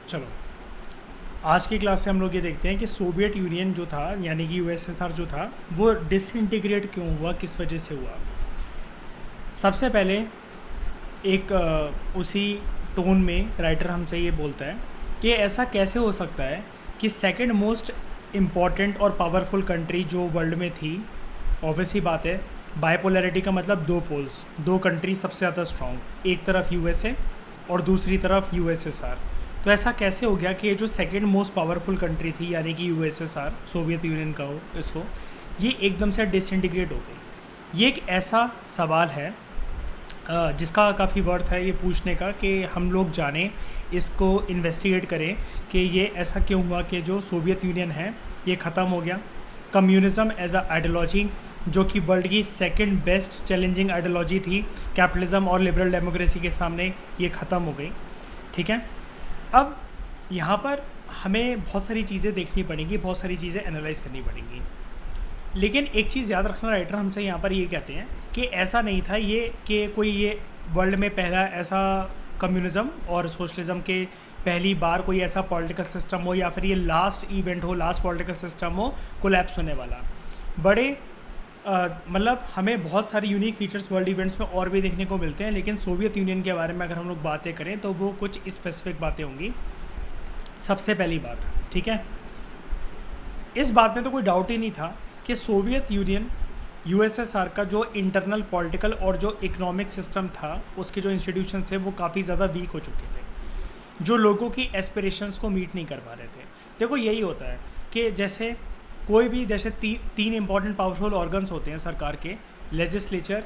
चलो, आज की क्लास से हम लोग ये देखते हैं कि सोवियत यूनियन जो था यानी कि यूएसएसआर जो था वो डिसइंटीग्रेट क्यों हुआ, किस वजह से हुआ। सबसे पहले एक उसी टोन में राइटर हमसे ये बोलता है कि ऐसा कैसे हो सकता है कि सेकंड मोस्ट इम्पॉर्टेंट और पावरफुल कंट्री जो वर्ल्ड में थी, ऑब्वियस ही बात है, बाइपोलैरिटी का मतलब दो पोल्स, दो कंट्री सबसे ज़्यादा स्ट्रॉन्ग, एक तरफ यूएसए और दूसरी तरफ यूएसएसआर। तो ऐसा कैसे हो गया कि ये जो सेकंड मोस्ट पावरफुल कंट्री थी यानी कि यूएसएसआर, सोवियत यूनियन का हो इसको, ये एकदम से डिसइंटीग्रेट हो गई। ये एक ऐसा सवाल है जिसका काफ़ी वर्थ है ये पूछने का कि हम लोग जानें, इसको इन्वेस्टिगेट करें कि ये ऐसा क्यों हुआ कि जो सोवियत यूनियन है ये ख़त्म हो गया। कम्युनिज़म एज अ आइडियोलॉजी जो कि वर्ल्ड की सेकंड बेस्ट चैलेंजिंग आइडियोलॉजी थी कैपिटलिज्म और लिबरल डेमोक्रेसी के सामने, ये ख़त्म हो गई। ठीक है, अब यहाँ पर हमें बहुत सारी चीज़ें देखनी पड़ेंगी, बहुत सारी चीज़ें एनालाइज करनी पड़ेंगी। लेकिन एक चीज़ याद रखना, राइटर हमसे यहाँ पर ये कहते हैं कि ऐसा नहीं था ये कि कोई ये वर्ल्ड में पहला ऐसा कम्युनिज़म और सोशलिज़म के पहली बार कोई ऐसा पॉलिटिकल सिस्टम हो या फिर ये लास्ट इवेंट हो, लास्ट पॉलिटिकल सिस्टम हो कोलैप्स होने वाला। बड़े मतलब हमें बहुत सारी यूनिक फीचर्स वर्ल्ड इवेंट्स में और भी देखने को मिलते हैं, लेकिन सोवियत यूनियन के बारे में अगर हम लोग बातें करें तो वो कुछ स्पेसिफिक बातें होंगी। सबसे पहली बात, ठीक है, इस बात में तो कोई डाउट ही नहीं था कि सोवियत यूनियन यूएसएसआर का जो इंटरनल पॉलिटिकल और जो इकोनॉमिक सिस्टम था, उसके जो इंस्टीट्यूशन थे वो काफ़ी ज़्यादा वीक हो चुके थे, जो लोगों की एस्पिरेशंस को मीट नहीं कर पा रहे थे। देखो यही होता है कि जैसे कोई भी, जैसे तीन इंपॉर्टेंट पावरफुल ऑर्गन्स होते हैं सरकार के, लेजिस्लेचर,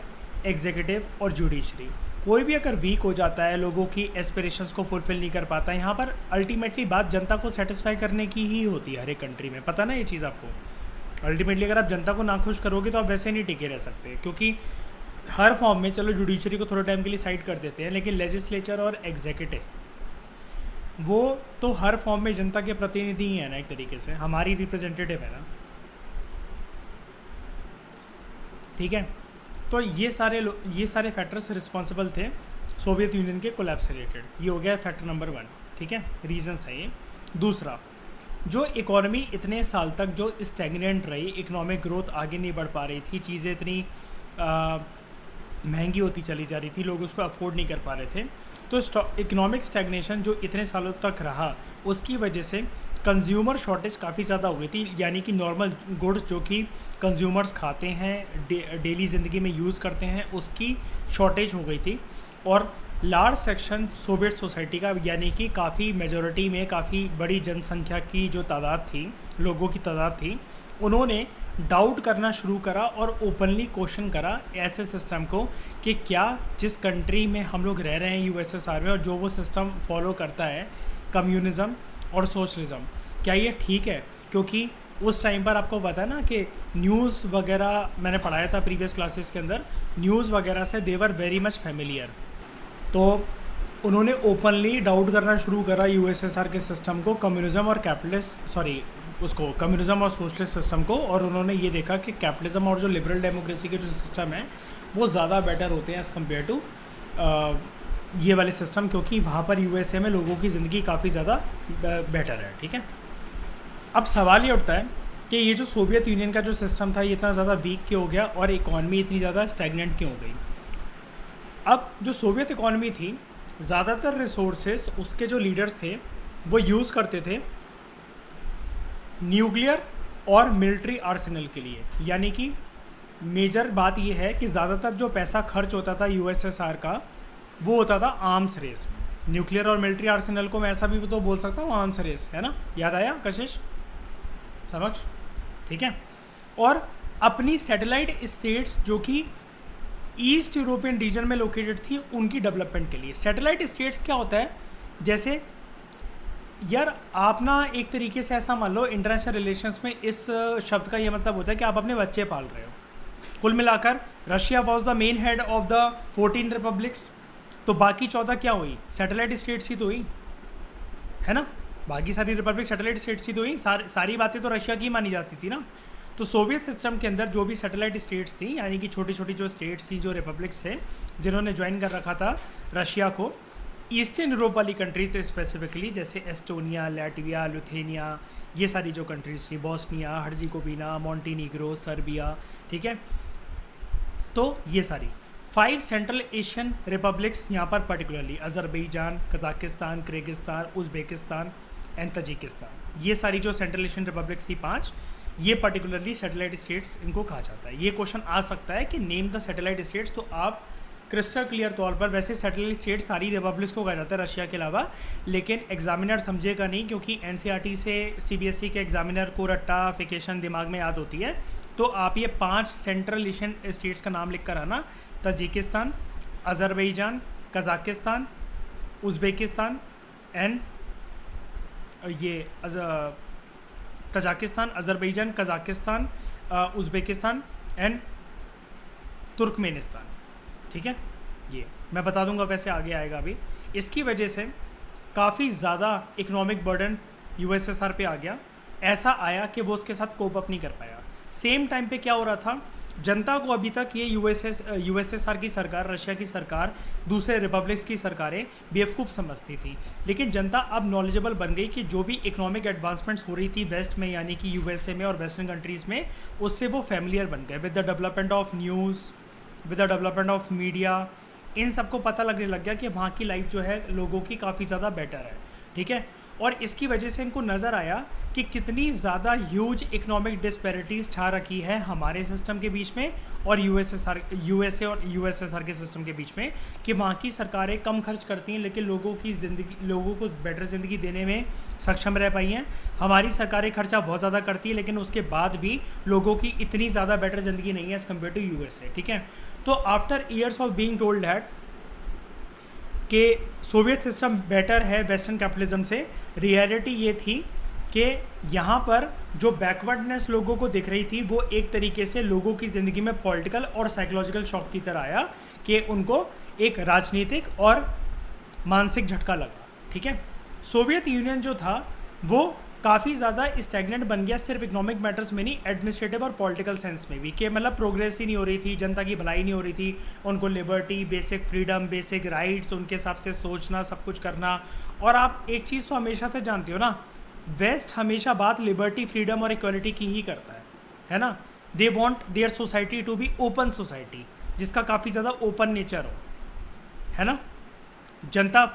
एग्जीक्यूटिव और जुडिशरी। कोई भी अगर वीक हो जाता है, लोगों की एस्पिरेशंस को फुलफिल नहीं कर पाता, यहाँ पर अल्टीमेटली बात जनता को सेटिस्फाई करने की ही होती है हर एक कंट्री में, पता ना ये चीज़ आपको। अल्टीमेटली अगर आप जनता को नाखुश करोगे तो आप वैसे नहीं टिके रह सकते, क्योंकि हर फॉर्म में, चलो जुडिशरी को थोड़े टाइम के लिए साइड कर देते हैं, लेकिन लेजिस्लेचर और एग्जीक्यूटिव वो तो हर फॉर्म में जनता के प्रतिनिधि ही है ना, एक तरीके से हमारी रिप्रेजेंटेटिव है ना। ठीक है, तो ये सारे फैक्टर्स रिस्पॉन्सिबल थे सोवियत यूनियन के कोलैप्स से रिलेटेड। ये हो गया फैक्टर नंबर 1। ठीक है, रीजंस है ये। दूसरा, जो इकोनॉमी इतने साल तक जो स्टैग्नेंट रही, इकोनॉमिक ग्रोथ आगे नहीं बढ़ पा रही थी, चीज़ें इतनी महंगी होती चली जा रही थी, लोग उसको अफोर्ड नहीं कर पा रहे थे, तो इकोनॉमिक स्टैग्नेशन जो इतने सालों तक रहा उसकी वजह से कंज्यूमर शॉर्टेज काफ़ी ज़्यादा हो गई थी, यानी कि नॉर्मल गुड्स जो कि कंज्यूमर्स खाते हैं, डेली ज़िंदगी में यूज़ करते हैं, उसकी शॉर्टेज हो गई थी। और लार्ज सेक्शन सोवियत सोसाइटी का, यानी कि काफ़ी मेजॉरिटी में काफ़ी बड़ी जनसंख्या की जो तादाद थी, लोगों की तादाद थी, उन्होंने डाउट करना शुरू करा और ओपनली क्वेश्चन करा ऐसे सिस्टम को कि क्या जिस कंट्री में हम लोग रह रहे हैं यूएसएसआर में, और जो वो सिस्टम फॉलो करता है कम्युनिज़म और सोशलिज़म, क्या ये ठीक है। क्योंकि उस टाइम पर आपको पता है ना कि न्यूज़ वगैरह मैंने पढ़ाया था प्रीवियस क्लासेस के अंदर, न्यूज़ वगैरह से दे वर वेरी मच फेमिलियर। तो उन्होंने ओपनली डाउट करना शुरू करा यूएसएसआर के सिस्टम को, कम्युनिज़म और कम्युनिज़म और सोशलिस्ट सिस्टम को, और उन्होंने ये देखा कि कैपिटलिज्म और जो लिबरल डेमोक्रेसी के जो सिस्टम है वो ज़्यादा बेटर होते हैं एज़ कम्पेयर टू ये वाले सिस्टम, क्योंकि वहाँ पर यूएसए में लोगों की ज़िंदगी काफ़ी ज़्यादा बेटर है। ठीक है, अब सवाल ये उठता है कि ये जो सोवियत यूनियन का जो सिस्टम था ये इतना ज़्यादा वीक क्यों हो गया और इकॉनमी इतनी ज़्यादा स्टैग्नेंट क्यों हो गई। अब जो सोवियत इकॉनमी थी, ज़्यादातर रिसोर्सेस उसके जो लीडर्स थे वो यूज़ करते थे न्यूक्लियर और मिलिट्री आर्सेनल के लिए, यानी कि मेजर बात यह है कि ज़्यादातर जो पैसा खर्च होता था यूएसएसआर का वो होता था आर्म्स रेस में। न्यूक्लियर और मिलिट्री आर्सेनल को मैं ऐसा भी तो बोल सकता हूँ, आर्म्स रेस है ना, याद आया कशिश समक्ष। ठीक है, और अपनी सैटेलाइट स्टेट्स जो कि ईस्ट यूरोपियन रीजन में लोकेटेड थी उनकी डेवलपमेंट के लिए। सैटेलाइट स्टेट्स क्या होता है, जैसे यार आप ना एक तरीके से ऐसा मान लो, इंटरनेशनल रिलेशंस में इस शब्द का ये मतलब होता है कि आप अपने बच्चे पाल रहे हो। कुल मिलाकर Russia was the main head of the 14 republics, तो बाकी 14 क्या हुई, सैटेलाइट स्टेट्स ही तो हुई, है ना। बाकी सारी रिपब्लिक सैटेलाइट स्टेट्स ही तो हुई, सारी बातें तो रशिया की मानी जाती थी ना। तो सोवियत सिस्टम के अंदर जो भी सैटेलाइट स्टेट्स थी, यानी कि छोटी छोटी जो स्टेट्स थी, जो रिपब्लिक्स थे, जिन्होंने ज्वाइन कर रखा था रशिया को, ईस्टर्न यूरोप वाली कंट्रीज स्पेसिफिकली, जैसे एस्टोनिया, लैटविया, लिथुआनिया, ये सारी जो कंट्रीज थी, बॉस्निया, हर्जिगोविना, मॉन्टीनीग्रो, सर्बिया, ठीक है। तो ये सारी 5 सेंट्रल एशियन रिपब्लिक्स यहाँ पर particularly Azerbaijan, Kazakhstan, Kyrgyzstan, Uzbekistan and Tajikistan, ये सारी जो सेंट्रल एशियन रिपब्लिक्स थी 5, ये पर्टिकुलरली सैटेलाइट स्टेट्स इनको कहा जाता है। ये क्वेश्चन आ सकता है कि नेम द सैटेलाइट स्टेट्स, तो आप क्रिस्टल क्लियर तौर पर, वैसे सैटेलाइट स्टेट सारी रिपब्लिक्स को कहा जाता है रशिया के अलावा, लेकिन एग्जामिनर समझेगा नहीं क्योंकि एनसीईआरटी से सीबीएसई के एग्जामिनर को रट्टाफिकेशन दिमाग में याद होती है। तो आप ये 5 सेंट्रल एशियन स्टेट्स का नाम लिख कर आना, Tajikistan, Azerbaijan, Kazakhstan, Uzbekistan and ये Tajikistan, Azerbaijan, Kazakhstan, Uzbekistan and Turkmenistan, ठीक है। ये मैं बता दूंगा, वैसे आगे आएगा अभी। इसकी वजह से काफ़ी ज़्यादा इकोनॉमिक बर्डन यूएसएसआर पे आ गया, ऐसा आया कि वो उसके साथ कोप अप नहीं कर पाया। सेम टाइम पे क्या हो रहा था, जनता को अभी तक ये यूएसएसआर की सरकार, रशिया की सरकार, दूसरे रिपब्लिक्स की सरकारें बेवकूफ़ समझती थी, लेकिन जनता अब नॉलेजेबल बन गई कि जो भी इकोनॉमिक एडवांसमेंट्स हो रही थी वेस्ट में, यानी कि यूएसए में और वेस्टर्न कंट्रीज़ में, उससे वो फैमिलियर बन गए with the development of news, with the development of media. इन सबको पता लगने लग गया कि वहाँ की लाइफ जो है लोगों की काफ़ी ज़्यादा बेटर है, ठीक है। और इसकी वजह से इनको नज़र आया कि कितनी ज़्यादा ह्यूज इकोनॉमिक डिस्पैरिटीज़ छा रखी है हमारे सिस्टम के बीच में और यूएसए और यूएसएसआर के सिस्टम के बीच में, कि वहाँ की सरकारें कम खर्च करती हैं लेकिन लोगों को बेटर ज़िंदगी देने में सक्षम रह पाई हैं। हमारी सरकारें खर्चा बहुत ज़्यादा करती है लेकिन उसके बाद भी लोगों की इतनी ज़्यादा बेटर ज़िंदगी नहीं है एज़ कम्पेयर टू यूएसए, ठीक है। तो after years of being told that कि सोवियत सिस्टम बेटर है वेस्टर्न कैपिटलिज्म से, रियलिटी ये थी कि यहाँ पर जो बैकवर्डनेस लोगों को दिख रही थी वो एक तरीके से लोगों की ज़िंदगी में पॉलिटिकल और साइकोलॉजिकल शॉक की तरह आया कि उनको एक राजनीतिक और मानसिक झटका लगा, ठीक है। सोवियत यूनियन जो था वो काफ़ी ज़्यादा स्टैग्नेंट बन गया, सिर्फ इकोनॉमिक मैटर्स में नहीं, एडमिनिस्ट्रेटिव और पॉलिटिकल सेंस में भी, कि मतलब प्रोग्रेस ही नहीं हो रही थी, जनता की भलाई नहीं हो रही थी, उनको liberty, basic freedom, basic rights, उनके हिसाब से सोचना, सब कुछ करना। और आप एक चीज़ तो हमेशा से जानते हो ना, वेस्ट हमेशा बात लिबर्टी, फ्रीडम और इक्वलिटी की ही करता है ना। They want their society to be open society, जिसका काफ़ी ज़्यादा ओपन नेचर हो, है ना। जनता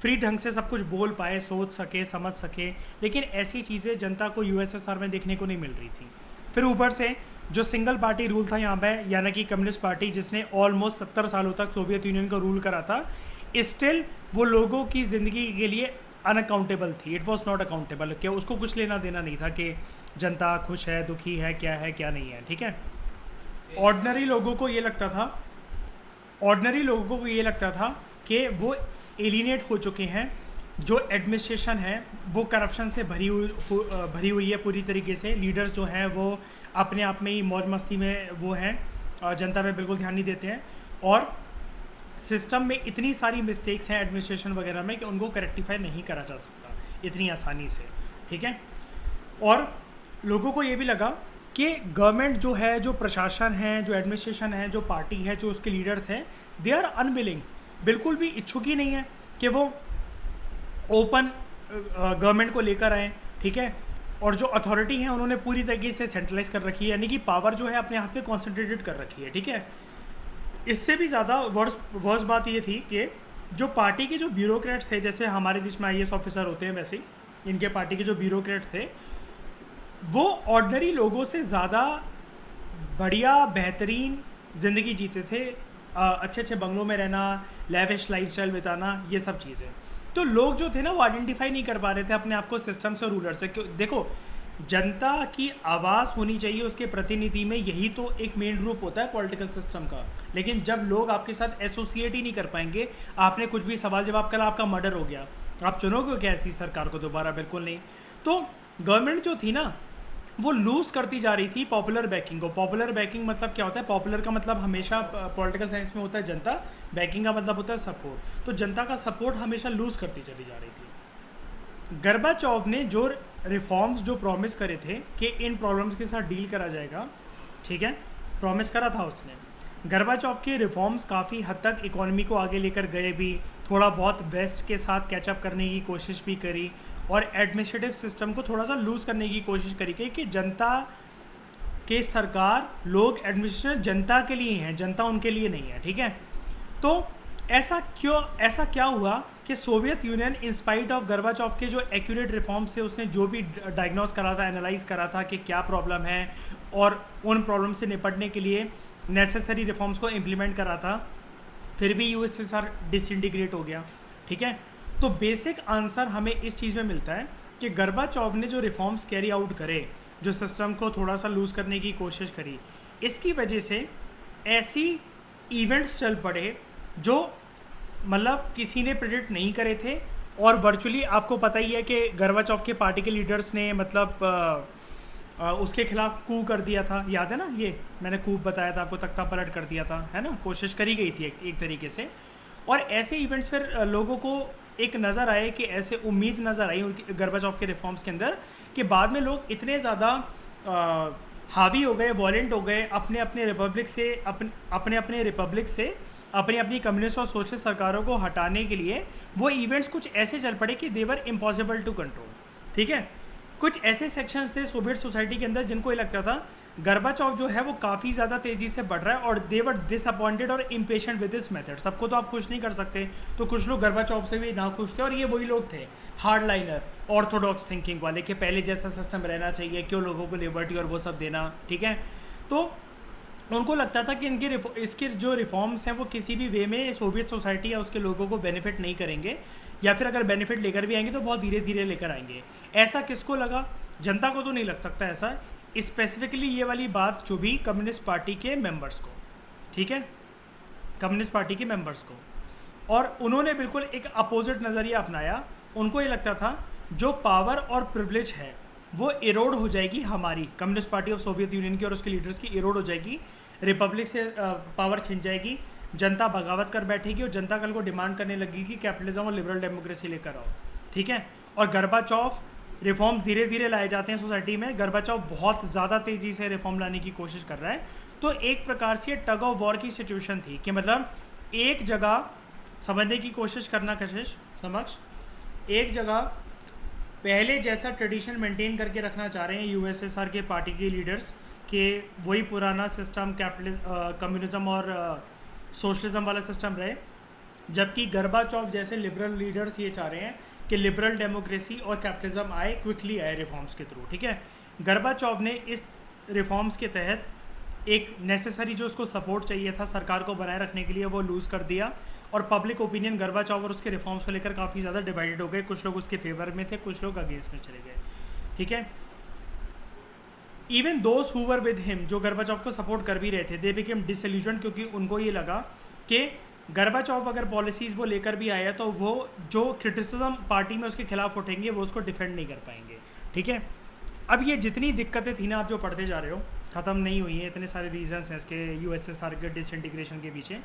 फ्री ढंग से सब कुछ बोल पाए, सोच सके, समझ सके, लेकिन ऐसी चीज़ें जनता को यूएसएसआर में देखने को नहीं मिल रही थी। फिर ऊपर से जो सिंगल पार्टी रूल था यहाँ पे, यानी कि कम्युनिस्ट पार्टी, जिसने ऑलमोस्ट 70 सालों तक सोवियत यूनियन का रूल करा था, स्टिल वो लोगों की ज़िंदगी के लिए अनअकाउंटेबल थी। इट वॉज नॉट अकाउंटेबल, कि उसको कुछ लेना देना नहीं था कि जनता खुश है, दुखी है क्या नहीं है, ठीक है। ऑर्डिनरी लोगों को ये लगता था कि वो एलिनेट हो चुके हैं, जो एडमिनिस्ट्रेशन है वो करप्शन से भरी हुई है पूरी तरीके से, लीडर्स जो हैं वो अपने आप में ही मौज मस्ती में वो हैं और जनता पे बिल्कुल ध्यान नहीं देते हैं, और सिस्टम में इतनी सारी मिस्टेक्स हैं एडमिनिस्ट्रेशन वगैरह में कि उनको करेक्टिफाई नहीं करा जा सकता इतनी आसानी से, ठीक है। और लोगों को ये भी लगा कि गवर्नमेंट जो है, जो प्रशासन है, जो एडमिनिस्ट्रेशन है, जो पार्टी है, जो उसके लीडर्स हैं, दे आर अनविलिंग, बिल्कुल भी इच्छुक ही नहीं है कि वो ओपन गवर्नमेंट को लेकर आएँ, ठीक है। और जो अथॉरिटी है उन्होंने पूरी तरीके से सेंट्रलाइज कर रखी है, यानी कि पावर जो है अपने हाथ में कॉन्सेंट्रेटेड कर रखी है, ठीक है। इससे भी ज़्यादा वर्स बात ये थी कि जो पार्टी के जो ब्यूरोक्रेट्स थे, जैसे हमारे देश में आईएएस ऑफिसर होते हैं, वैसे ही इनके पार्टी के जो ब्यूरोक्रेट्स थे वो ऑर्डिनरी लोगों से ज़्यादा बढ़िया बेहतरीन ज़िंदगी जीते थे, अच्छे अच्छे बंगलों में रहना, लैविश लाइफस्टाइल बिताना, ये सब चीज़ें। तो लोग जो थे ना वो आइडेंटिफाई नहीं कर पा रहे थे अपने आप को सिस्टम से और रूलर से। देखो, जनता की आवाज़ होनी चाहिए उसके प्रतिनिधि में, यही तो एक मेन रूप होता है पॉलिटिकल सिस्टम का। लेकिन जब लोग आपके साथ एसोसिएट ही नहीं कर पाएंगे, आपने कुछ भी सवाल जवाब करा, आपका मर्डर हो गया, आप चुनोगे क्या ऐसी सरकार को दोबारा? बिल्कुल नहीं। तो गवर्नमेंट जो थी ना वो लूज़ करती जा रही थी पॉपुलर बैकिंग को। पॉपुलर बैकिंग मतलब क्या होता है? पॉपुलर का मतलब हमेशा पॉलिटिकल साइंस में होता है जनता, बैकिंग का मतलब होता है सपोर्ट। तो जनता का सपोर्ट हमेशा लूज़ करती चली जा रही थी। गोर्बाचोव ने जो रिफॉर्म्स जो प्रॉमिस करे थे कि इन प्रॉब्लम्स के साथ डील करा जाएगा, ठीक है, प्रॉमिस करा था उसने। गोर्बाचोव के रिफॉर्म्स काफ़ी हद तक इकोनॉमी को आगे लेकर गए भी, थोड़ा बहुत वेस्ट के साथ कैचअप करने की कोशिश भी करी और एडमिनिस्ट्रेटिव सिस्टम को थोड़ा सा लूज़ करने की कोशिश करी कि जनता के सरकार लोग एडमिनिस्ट्रेशन जनता के लिए हैं, जनता उनके लिए नहीं है, ठीक है। तो ऐसा क्या हुआ कि सोवियत यूनियन इंस्पाइट ऑफ गर्बाचोव के जो एक्यूरेट रिफॉर्म्स थे, उसने जो भी डायग्नोस करा था, एनालाइज करा था कि क्या प्रॉब्लम है और उन प्रॉब्लम से निपटने के लिए नेसेसरी रिफॉर्म्स को इम्प्लीमेंट करा था, फिर भी यूएसएसआर डिसइंटीग्रेट हो गया, ठीक है। तो बेसिक आंसर हमें इस चीज़ में मिलता है कि गर्बाचोव ने जो रिफॉर्म्स कैरी आउट करे, जो सिस्टम को थोड़ा सा लूज़ करने की कोशिश करी, इसकी वजह से ऐसी इवेंट्स चल पड़े जो मतलब किसी ने प्रेडिक्ट नहीं करे थे। और वर्चुअली आपको पता ही है कि गर्बाचोव के पार्टी के लीडर्स ने मतलब उसके खिलाफ कू कर दिया था, याद है ना, ये मैंने कू बताया था आपको, तख्ता पलट कर दिया था, है ना, कोशिश करी गई थी एक तरीके से। और ऐसे इवेंट्स फिर लोगों को एक नज़र आए कि ऐसे उम्मीद नज़र आई उनके गर्बाचोव के रिफॉर्म्स के अंदर कि बाद में लोग इतने ज़्यादा हावी हो गए, वॉलेंट हो गए अपने अपने रिपब्लिक से अपनी अपनी कम्युनिस्ट और सोशलिस्ट सरकारों को हटाने के लिए वो इवेंट्स कुछ ऐसे चल पड़े कि दे वर इम्पॉसिबल टू कंट्रोल, ठीक है। कुछ ऐसे सेक्शंस थे सोवियत सोसाइटी के अंदर जिनको ये लगता था गर्बाचोव जो है वो काफ़ी ज़्यादा तेज़ी से बढ़ रहा है और दे वर डिसअपॉइंटेड और इम्पेशेंट विद दिस मेथड। सबको तो आप खुश नहीं कर सकते, तो कुछ लोग गर्बाचोव से भी नाखुश थे और ये वही लोग थे हार्ड लाइनर ऑर्थोडॉक्स थिंकिंग वाले कि पहले जैसा सिस्टम रहना चाहिए, क्यों लोगों को लिबर्टी और वो सब देना, ठीक है। तो उनको लगता था कि इसके जो रिफॉर्म्स हैं वो किसी भी वे में सोवियत सोसाइटी या उसके लोगों को बेनिफिट नहीं करेंगे, या फिर अगर बेनिफिट लेकर भी आएंगे तो बहुत धीरे धीरे लेकर आएंगे। ऐसा किसको लगा? जनता को तो नहीं लग सकता ऐसा, स्पेसिफिकली ये वाली बात जो भी कम्युनिस्ट पार्टी के मेंबर्स को, ठीक है, कम्युनिस्ट पार्टी के मेंबर्स को। और उन्होंने बिल्कुल एक अपोजिट नज़रिया अपनाया। उनको ये लगता था जो पावर और प्रिविलेज है वो इरोड हो जाएगी, हमारी communist party of Soviet union की और उसके लीडर्स की इरोड हो जाएगी, रिपब्लिक से पावर छिन जाएगी, जनता बगावत कर बैठेगी और जनता कल को डिमांड करने लगेगी कि कैपिटलिज्म और लिबरल डेमोक्रेसी लेकर आओ, ठीक है। और गर्बाचोव रिफॉर्म धीरे धीरे लाए जाते हैं सोसाइटी में। गर्बाचोव बहुत ज़्यादा तेज़ी से रिफॉर्म लाने की कोशिश कर रहा है। तो एक प्रकार से टग ऑफ वॉर की सिचुएशन थी कि मतलब एक जगह समझने की कोशिश करना कशिश समक्ष, एक जगह पहले जैसा ट्रेडिशन मेंटेन करके रखना चाह रहे हैं यूएसएसआर के पार्टी के लीडर्स कि वही पुराना सिस्टम कम्युनिज्म और सोशलिज्म वाला सिस्टम रहे, जबकि गर्बाचोव जैसे लिबरल लीडर्स ये चाह रहे हैं कि लिबरल डेमोक्रेसी और कैपिटलिज्म आए, क्विकली आए रिफॉर्म्स के थ्रू, ठीक है। गर्बाचोव ने इस रिफॉर्म्स के तहत एक नेसेसरी जो उसको सपोर्ट चाहिए था सरकार को बनाए रखने के लिए वो लूज़ कर दिया और पब्लिक ओपिनियन गर्बाचोव और उसके रिफॉर्म्स को लेकर काफ़ी ज़्यादा डिवाइडेड हो गए। कुछ लोग उसके फेवर में थे, कुछ लोग अगेंस्ट में चले गए, ठीक है। Even those who were with him, जो गर्बाचोव को सपोर्ट कर भी रहे थे, दे बिकेम डिसइल्यूजन, क्योंकि उनको ये लगा कि गर्बाचोव अगर पॉलिसीज़ वो लेकर भी आया तो वो जो क्रिटिसिज्म पार्टी में उसके खिलाफ उठेंगे वो उसको डिफेंड नहीं कर पाएंगे, ठीक है। अब ये जितनी दिक्कतें थी ना, आप जो पढ़ते जा रहे हो, ख़त्म नहीं हुई हैं, इतने सारे रीजंस हैं इसके यूएसएसआर के डिसइंटीग्रेशन के पीछे।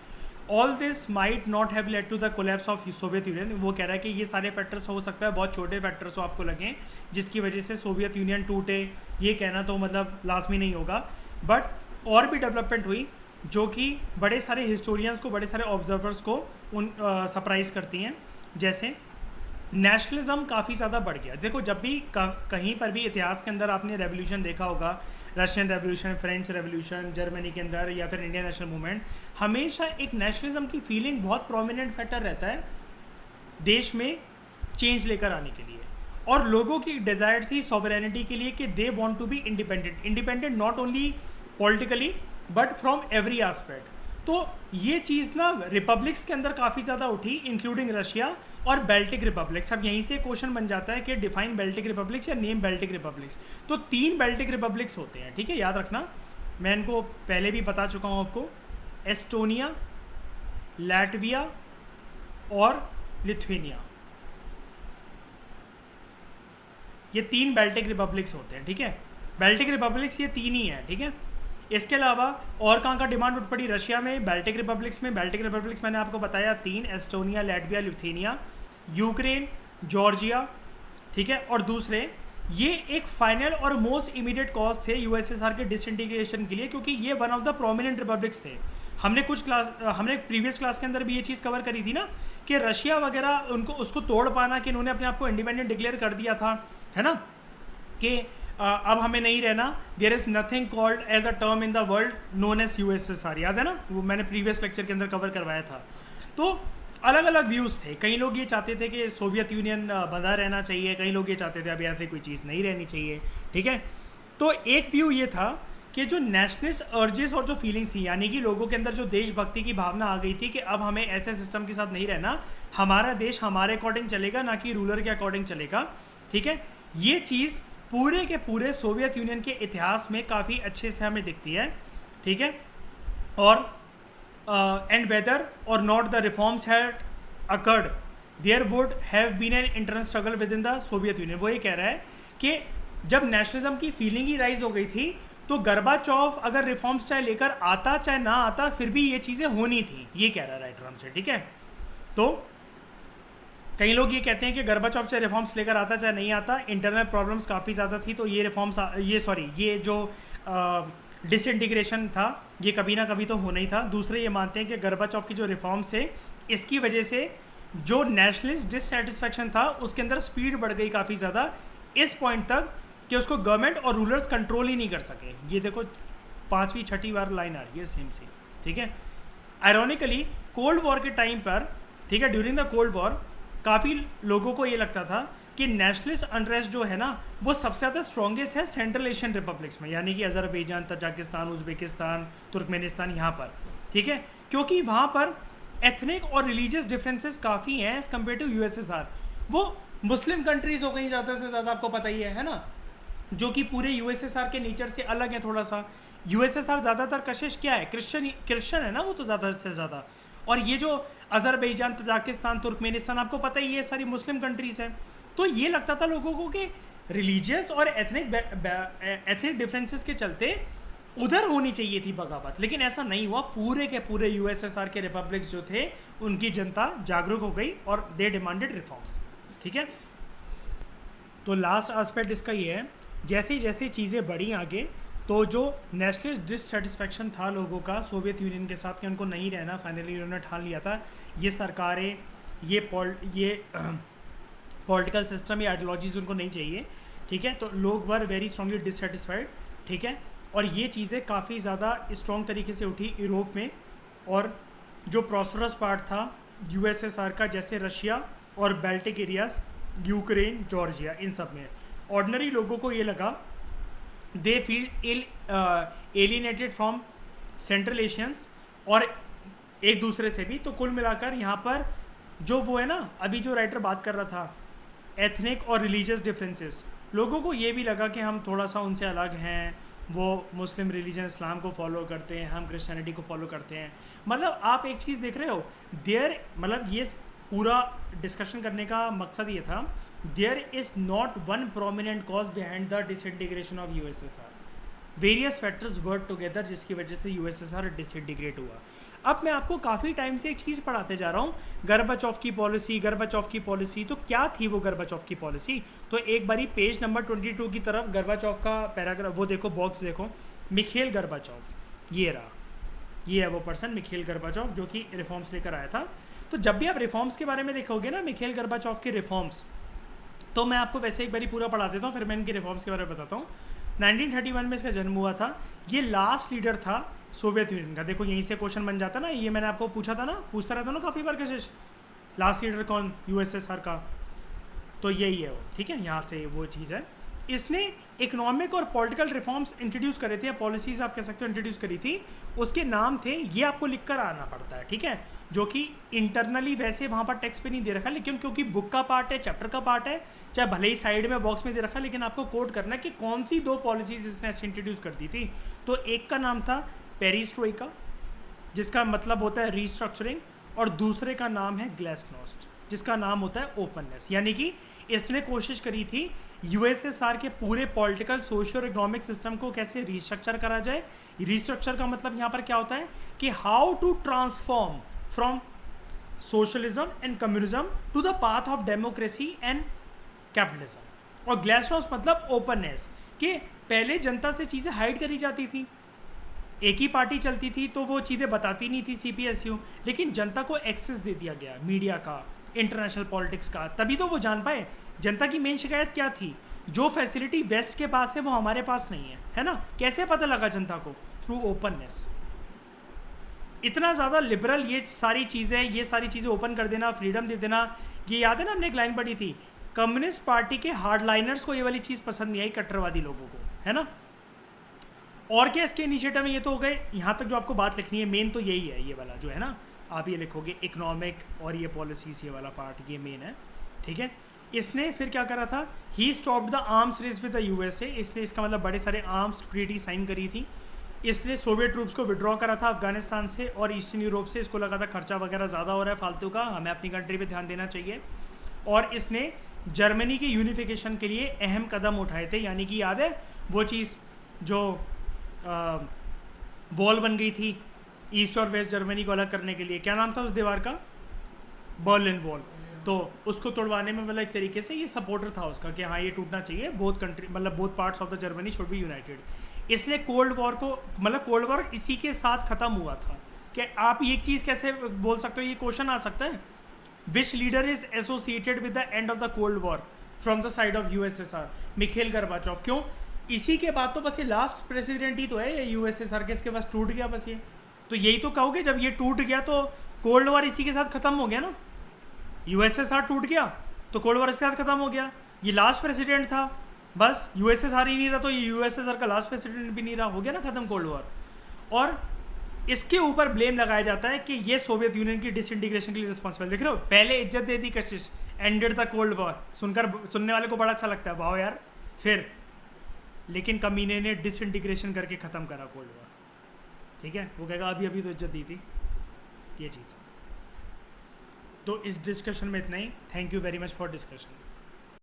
All this might not have led to the collapse of Soviet Union. वो कह रहा है कि ये सारे फैक्टर्स हो सकता है बहुत छोटे फैक्टर्स हो आपको लगें जिसकी वजह से सोवियत यूनियन टूटे, ये कहना तो मतलब लाजमी नहीं होगा। बट और भी डेवलपमेंट हुई जो कि बड़े सारे हिस्टोरियंस को, बड़े सारे ऑब्जर्वर्स को सरप्राइज़ करती हैं। जैसे नेशनलिज्म काफ़ी ज़्यादा बढ़ गया। देखो, जब भी कहीं पर भी इतिहास के अंदर आपने रेवोल्यूशन देखा होगा, Russian revolution, French revolution, Germany के अंदर या फिर इंडियन नेशनल मूवमेंट, हमेशा एक नेशनलिज्म की फीलिंग बहुत प्रोमिनेंट फैक्टर रहता है देश में चेंज लेकर आने के लिए। और लोगों की डिज़ायर थी सॉवरेनिटी के लिए कि they want to be independent not only politically but from every aspect. तो ये चीज़ ना रिपब्लिक्स के अंदर काफ़ी ज़्यादा उठी, इंक्लूडिंग रशिया और बेल्टिक रिपब्लिक्स। अब यहीं से क्वेश्चन बन जाता है कि डिफाइन बेल्टिक रिपब्लिक्स या नेम बेल्टिक रिपब्लिक्स। तो 3 बेल्टिक रिपब्लिक्स होते हैं, ठीक है, याद रखना। मैं इनको पहले भी बता चुका हूँ आपको, एस्टोनिया, लैटविया और लिथुएनिया, ये 3 बेल्टिक रिपब्लिक्स होते हैं, ठीक है। बेल्टिक रिपब्लिक्स ये 3 ही हैं, ठीक है। इसके अलावा और कहाँ का डिमांड उठ पड़ी? रशिया में, बेल्टिक रिपब्लिक्स में। बेल्टिक रिपब्लिक्स मैंने आपको बताया 3, Estonia, Latvia, Lithuania. Ukraine, Georgia, ठीक है। और दूसरे, ये एक फाइनल और मोस्ट इमीडिएट कॉज थे यूएसएसआर के डिसइंटीग्रेशन के लिए, क्योंकि ये one of the prominent republics थे। हमने प्रीवियस क्लास के अंदर भी ये चीज़ कवर करी थी ना कि रशिया वगैरह उनको उसको तोड़ पाना कि इन्होंने अपने आप को इंडिपेंडेंट डिक्लेयर कर दिया था, है ना, कि अब हमें नहीं रहना, there is nothing called as a term in the world known as USSR, याद है ना, वो मैंने प्रीवियस लेक्चर के अंदर कवर करवाया था। तो अलग अलग व्यूज़ थे, कई लोग ये चाहते थे कि सोवियत यूनियन बंधा रहना चाहिए, कई लोग ये चाहते थे अभी ऐसे कोई चीज़ नहीं रहनी चाहिए, ठीक है। तो एक व्यू ये था कि जो नेशनलिस्ट अर्जेस और जो फीलिंग्स थी, यानी कि लोगों के अंदर जो देशभक्ति की भावना आ गई थी कि अब हमें ऐसे सिस्टम के साथ नहीं रहना, हमारा देश हमारे अकॉर्डिंग चलेगा, ना कि रूलर के अकॉर्डिंग चलेगा, ठीक है। ये चीज़ पूरे के पूरे सोवियत यूनियन के इतिहास में काफ़ी अच्छे से हमें दिखती है, ठीक है। और एंड वेदर और not the reforms had occurred there would have been an internal struggle within the Soviet Union. वो ये कह रहा है कि जब नेशनलिज्म की फीलिंग ही राइज हो गई थी तो गर्बाचोव अगर रिफॉर्म्स चाहे लेकर आता चाहे ना आता, फिर भी ये चीज़ें होनी थी, ये कह रहा है राइटर हमसे, ठीक है। तो कई लोग ये कहते हैं कि गर्बाचोव चाहे रिफॉर्म्स लेकर आता चाहे नहीं आता, इंटरनल प्रॉब्लम्स काफ़ी ज़्यादा थी, तो ये रिफॉर्म्स ये जो डिसइंटीग्रेशन था ये कभी ना कभी तो होना ही था। दूसरे ये मानते हैं कि गर्बाचोव की जो रिफॉर्म्स है इसकी वजह से जो नेशनलिस्ट डिससेटिस्फैक्शन था उसके अंदर स्पीड बढ़ गई काफ़ी ज़्यादा, इस पॉइंट तक कि उसको गवर्नमेंट और रूलर्स कंट्रोल ही नहीं कर सके। ये देखो 5वीं 6ठी बार लाइन आ रही है सेम सी, ठीक है। आयरॉनिकली कोल्ड वॉर के टाइम पर, ठीक है, ड्यूरिंग द कोल्ड वॉर काफ़ी लोगों को ये लगता था कि नेशनलिस्ट अनरेस्ट जो है ना वो सबसे ज़्यादा स्ट्रॉन्गेस्ट है सेंट्रल एशियन रिपब्लिक्स में, यानी कि अज़रबैजान, तजाकिस्तान, उज़्बेकिस्तान, तुर्कमेनिस्तान, यहाँ पर, ठीक है, क्योंकि वहाँ पर एथनिक और रिलीजियस डिफरेंसेस काफ़ी हैं एज़ कम्पेयर टू यूएसएसआर। वो मुस्लिम कंट्रीज़ हो गई ज़्यादा से ज़्यादा, आपको पता ही है ना, जो कि पूरे यूएसएसआर के नेचर से अलग है थोड़ा सा। यूएसएसआर ज़्यादातर कशिश क्या है, क्रिश्चियन है ना वो तो ज़्यादा से ज़्यादा, और ये जो अज़रबैजान, तजाकिस्तान, तुर्कमेनिस्तान, आपको पता ही ये सारी मुस्लिम कंट्रीज़ हैं। तो ये लगता था लोगों को कि रिलीजियस और एथनिक डिफरेंसेस के चलते उधर होनी चाहिए थी बगावत, लेकिन ऐसा नहीं हुआ। पूरे के पूरे यूएसएसआर के रिपब्लिक्स जो थे उनकी जनता जागरूक हो गई और दे डिमांडेड रिफॉर्म्स, ठीक है। तो लास्ट एस्पेक्ट इसका ये है, जैसी जैसी चीज़ें बढ़ी आगे तो जो नेशनलिस्ट डिससेटिस्फैक्शन था लोगों का सोवियत यूनियन के साथ कि उनको नहीं रहना, फाइनली उन्होंने ठान लिया था ये सरकारें, ये पॉलिटिकल सिस्टम, ये आइडियोलॉजीज़ उनको नहीं चाहिए, ठीक है। तो लोग वर वेरी स्ट्रांगली डिससेटिस्फाइड, ठीक है। और ये चीज़ें काफ़ी ज़्यादा स्ट्रॉन्ग तरीके से उठी यूरोप में, और जो प्रॉस्परस पार्ट था यूएसएसआर का, जैसे रशिया और बाल्टिक एरियाज, यूक्रेन, जॉर्जिया, इन सब में ऑर्डिनरी लोगों को ये लगा they feel alienated from central Asians और एक दूसरे से भी। तो कुल मिलाकर यहाँ पर जो वो है ना, अभी जो राइटर बात कर रहा था एथनिक और रिलीजियस डिफरेंसेस, लोगों को ये भी लगा कि हम थोड़ा सा उनसे अलग हैं, वो मुस्लिम रिलीजन इस्लाम को फॉलो करते हैं, हम क्रिश्चियनिटी को फॉलो करते हैं। मतलब आप एक चीज़ देख रहे हो, देयर मतलब ये पूरा डिस्कशन करने का मकसद ये था, there is not one prominent cause behind the disintegration of USSR, various factors work together जिसकी वजह से यूएसएसआर डिसइंटीग्रेट हुआ। अब मैं आपको काफ़ी टाइम से एक चीज़ पढ़ाते जा रहा हूँ, गर्बाचोव की पॉलिसी। तो क्या थी वो गर्बाचोव की पॉलिसी? तो एक बारी पेज नंबर 22 की तरफ गर्बाचोव का पैराग्राफ वो देखो, बॉक्स देखो, मिखेल गर्बाचोव, ये रहा, ये है वो पर्सन मिखेल गर्बाचोव जो कि रिफॉर्म्स लेकर आया था। तो जब भी आप रिफॉर्म्स के बारे में देखोगे ना, मिखेल गर्बाचोव के रिफॉर्म्स, तो मैं आपको वैसे एक बारी पूरा पढ़ा देता हूँ, फिर मैं इनके रिफॉर्म्स के बारे में बताता हूँ। 1931 में इसका जन्म हुआ था, ये लास्ट लीडर था सोवियत यूनियन का। देखो यहीं से क्वेश्चन बन जाता ना, ये मैंने आपको पूछा था ना, पूछता रहता ना काफ़ी बार कशिश, लास्ट लीडर कौन, यूएसएसआर का, तो यही है वो, ठीक है, यहाँ से वो चीज़ है। इसने इकोनॉमिक और पॉलिटिकल रिफॉर्म्स इंट्रोड्यूस करे थे, या पॉलिसीज़ आप कह सकते हो इंट्रोड्यूस करी थी, उसके नाम थे, ये आपको लिख कर आना पड़ता है, ठीक है, जो कि इंटरनली वैसे वहाँ पर टेक्स्ट पे नहीं दे रखा, लेकिन क्योंकि बुक का पार्ट है, चैप्टर का पार्ट है, चाहे भले ही साइड में बॉक्स में दे रखा, लेकिन आपको कोट करना है कि कौन सी दो पॉलिसीज़ इसने ऐसे इंट्रोड्यूस कर दी थी। तो एक का नाम था पेरिस्ट्रोइका, जिसका मतलब होता है रीस्ट्रक्चरिंग, और दूसरे का नाम है ग्लासनोस्ट, जिसका नाम होता है ओपननेस। यानी कि इसने कोशिश करी थी यूएसएसआर के पूरे पॉलिटिकल, सोशियो इकोनॉमिक सिस्टम को कैसे रीस्ट्रक्चर करा जाए। रीस्ट्रक्चर का मतलब यहाँ पर क्या होता है कि how to transform from socialism and communism to the path of democracy and capitalism. और ग्लासनोस्ट मतलब ओपननेस, कि पहले जनता से चीज़ें हाइड करी जाती थी, एक ही पार्टी चलती थी तो वो चीज़ें बताती नहीं थी सीपीएसयू, लेकिन जनता को एक्सेस दे दिया गया मीडिया का, इंटरनेशनल पॉलिटिक्स का, तभी तो वो जान पाए। जनता की मेन शिकायत क्या थी, जो फैसिलिटी वेस्ट के पास है वो हमारे पास नहीं है ना। कैसे पता लगा जनता को? Through openness. इतना ज़्यादा लिबरल ये सारी चीज़ें ओपन कर देना, फ्रीडम दे देना। ये याद है ना, हमने एक लाइन पढ़ी थी, कम्युनिस्ट पार्टी के हार्डलाइनर्स को ये वाली चीज़ पसंद नहीं आई, कट्टरवादी लोगों को, है ना। और क्या इसके इनिशिएटिव में ये तो हो गए। यहाँ तक जो आपको बात लिखनी है मेन तो यही है, ये वाला जो है ना, आप ये लिखोगे इकोनॉमिक और ये पॉलिसीज, ये वाला पार्ट ये मेन है, ठीक है। इसने फिर क्या करा था, he stopped the arms race with the USA. इसने इसका मतलब बड़े सारे आर्म्स ट्रीटी साइन करी थी। इसने सोवियत ट्रूप्स को विड्रॉ करा था अफगानिस्तान से और ईस्टर्न यूरोप से। इसको लगा था खर्चा वगैरह ज़्यादा हो रहा है फालतू का, हमें अपनी कंट्री पे ध्यान देना चाहिए। और इसने जर्मनी के यूनिफिकेशन के लिए अहम कदम उठाए थे, यानी कि याद है वो चीज़ जो वॉल बन गई थी ईस्ट और वेस्ट जर्मनी को अलग करने के लिए, क्या नाम था उस दीवार का? Berlin wall. तो उसको तोड़वाने में मतलब एक तरीके से ये सपोर्टर था उसका कि हाँ ये टूटना चाहिए, बोथ कंट्री मतलब both parts of the Germany should be united. इसने कोल्ड वॉर को मतलब कोल्ड वॉर इसी के साथ ख़त्म हुआ था। कि आप ये चीज़ कैसे बोल सकते हो, ये क्वेश्चन आ सकता है, which leader is associated with the end of the cold war from the side of USSR? Mikhail Gorbachev. क्यों? इसी के बाद तो बस ये लास्ट प्रेसिडेंट ही तो है ये यूएसएसआर के, इसके पास टूट गया बस ये। तो यही तो कहोगे, जब ये टूट गया तो कोल्ड वॉर इसी के साथ खत्म हो गया ना। यूएसएसआर टूट गया तो कोल्ड वॉर इसके साथ खत्म हो गया। ये लास्ट प्रेसिडेंट था, बस यूएसएसआर ही नहीं रहा तो ये यूएसएसआर का लास्ट प्रेसिडेंट भी नहीं रहा, हो गया ना खत्म कोल्ड वॉर। और इसके ऊपर ब्लेम लगाया जाता है कि ये सोवियत यूनियन की डिसइंटीग्रेशन के लिए रिस्पॉन्सिबल। देख रहे हो, पहले इज्जत दे दी कशिश, एंडेड द कोल्ड वॉर, सुनकर सुनने वाले को बड़ा अच्छा लगता है, वाह यार। फिर लेकिन कमीने ने डिसइंटीग्रेशन करके ख़त्म करा कोल्ड वॉर, ठीक है। वो कहेगा अभी अभी तो इज्जत दी थी, ये चीज़। तो इस डिस्कशन में इतना ही। Thank you very much for discussion.